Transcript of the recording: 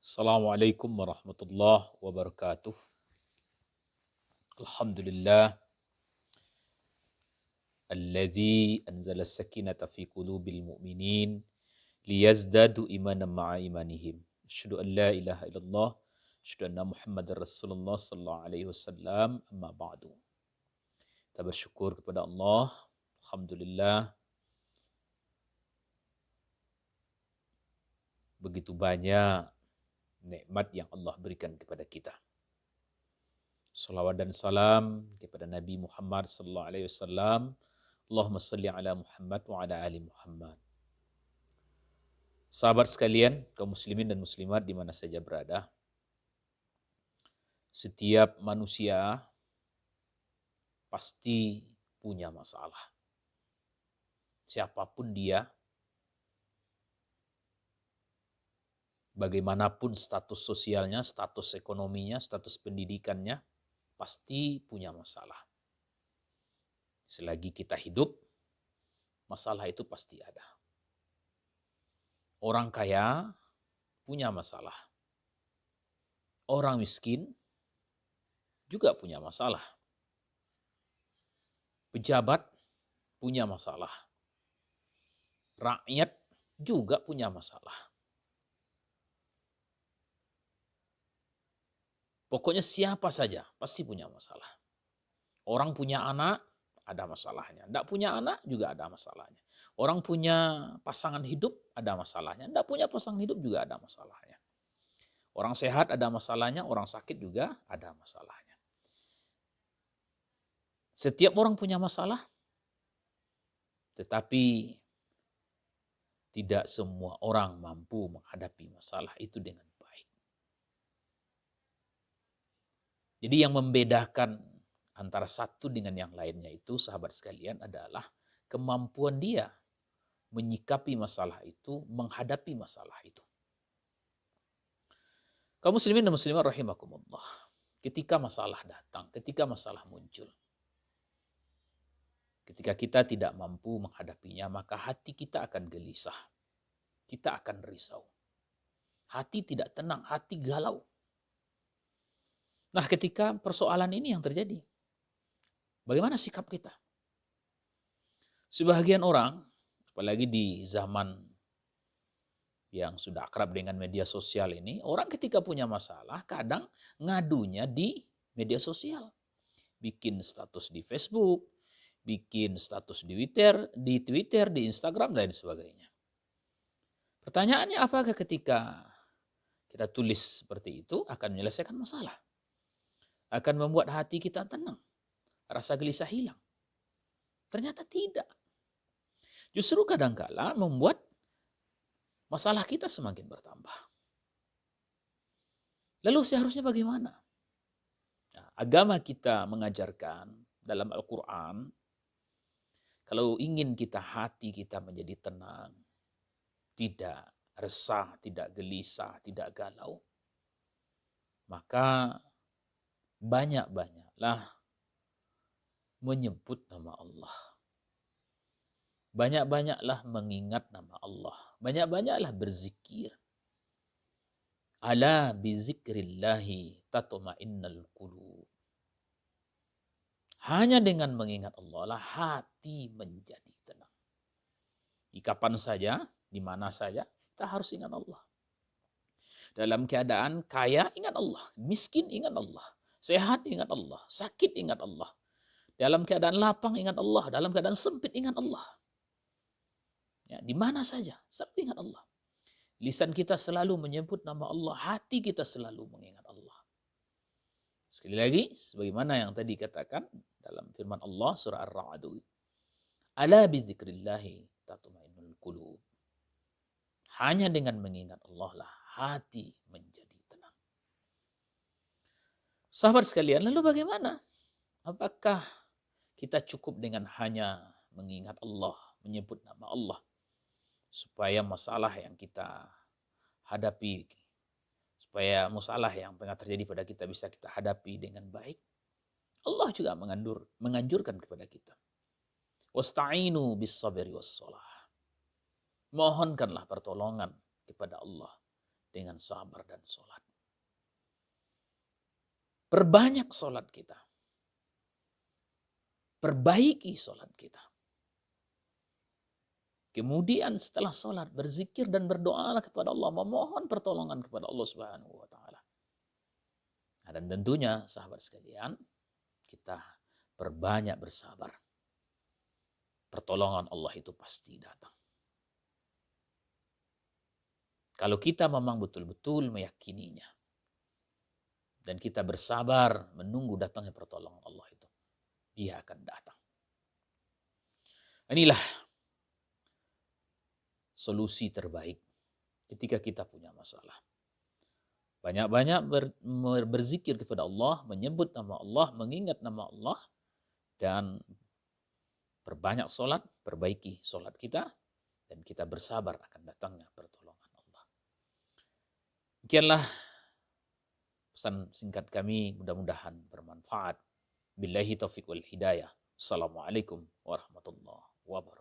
Assalamualaikum warahmatullahi wabarakatuh. Alhamdulillah allazi anzala sakinata fi qulubil mu'minin liyazdadu imanan ma'a imanihim. Asyhadu an la ilaha illallah, asyhadu anna Muhammadar Rasulullah sallallahu alaihi wasallam. Amma ba'du. Kita bersyukur kepada Allah. Alhamdulillah begitu banyak nikmat yang Allah berikan kepada kita. Salawat dan salam kepada Nabi Muhammad sallallahu alaihi wasallam. Allahumma salli ala Muhammad wa ala ali Muhammad. Sahabat sekalian, kaum muslimin dan muslimat di mana saja berada, setiap manusia pasti punya masalah. Siapapun dia, bagaimanapun status sosialnya, status ekonominya, status pendidikannya, pasti punya masalah. Selagi kita hidup, masalah itu pasti ada. Orang kaya punya masalah. Orang miskin juga punya masalah. Pejabat punya masalah. Rakyat juga punya masalah. Pokoknya siapa saja pasti punya masalah. Orang punya anak, ada masalahnya. Tidak punya anak juga ada masalahnya. Orang punya pasangan hidup, ada masalahnya. Tidak punya pasangan hidup juga ada masalahnya. Orang sehat ada masalahnya, orang sakit juga ada masalahnya. Setiap orang punya masalah, tetapi tidak semua orang mampu menghadapi masalah itu dengan baik. Jadi yang membedakan antara satu dengan yang lainnya itu, sahabat sekalian, adalah kemampuan dia menyikapi masalah itu, menghadapi masalah itu. Kaum muslimin dan muslimat rahimakumullah. Ketika masalah datang, ketika masalah muncul, ketika kita tidak mampu menghadapinya, maka hati kita akan gelisah. Kita akan risau. Hati tidak tenang, hati galau. Nah, ketika persoalan ini yang terjadi, bagaimana sikap kita? Sebagian orang, apalagi di zaman yang sudah akrab dengan media sosial ini, orang ketika punya masalah kadang ngadunya di media sosial. Bikin status di Facebook, bikin status di Twitter, di Instagram, dan sebagainya. Pertanyaannya, apakah ketika kita tulis seperti itu akan menyelesaikan masalah? Akan membuat hati kita tenang, rasa gelisah hilang? Ternyata tidak. Justru kadangkala membuat masalah kita semakin bertambah. Lalu seharusnya bagaimana? Nah, agama kita mengajarkan dalam Al-Quran, kalau ingin hati kita menjadi tenang, tidak resah, tidak gelisah, tidak galau, maka banyak-banyaklah menyebut nama Allah. Banyak-banyaklah mengingat nama Allah. Banyak-banyaklah berzikir. Ala bizikrillahi tatma'innul qulub. Hanya dengan mengingat Allah lah hati menjadi tenang. Di kapan saja, di mana saja, kita harus ingat Allah. Dalam keadaan kaya, ingat Allah. Miskin, ingat Allah. Sehat, ingat Allah. Sakit, ingat Allah. Dalam keadaan lapang, ingat Allah. Dalam keadaan sempit, ingat Allah. Ya, di mana saja, selalu ingat Allah. Lisan kita selalu menyebut nama Allah. Hati kita selalu mengingat Allah. Sekali lagi, sebagaimana yang tadi katakan dalam firman Allah surah Ar-Ra'd. Ala bizikrillahi tatma'innul qulub. Hanya dengan mengingat Allah lah hati menjadi tenang. Sahabat sekalian, lalu bagaimana? Apakah kita cukup dengan hanya mengingat Allah, menyebut nama Allah, supaya masalah yang kita hadapi, supaya masalah yang tengah terjadi pada kita bisa kita hadapi dengan baik? Allah juga menganjurkan kepada kita. Wasta'inu bis-sabri was-shalah. Mohonkanlah pertolongan kepada Allah dengan sabar dan sholat. Perbanyak sholat kita. Perbaiki sholat kita. Kemudian setelah sholat berzikir dan berdoalah kepada Allah, memohon pertolongan kepada Allah Subhanahu wa taala. Dan tentunya sahabat sekalian, kita perbanyak bersabar. Pertolongan Allah itu pasti datang. Kalau kita memang betul-betul meyakininya dan kita bersabar menunggu datangnya pertolongan Allah itu, dia akan datang. Inilah solusi terbaik ketika kita punya masalah. Banyak-banyak berzikir kepada Allah, menyebut nama Allah, mengingat nama Allah, dan perbanyak sholat, perbaiki sholat kita, dan kita bersabar akan datangnya pertolongan Allah. Demikianlah pesan singkat kami, mudah-mudahan bermanfaat. Billahi taufiq wal hidayah. Assalamualaikum warahmatullahi wabarakatuh.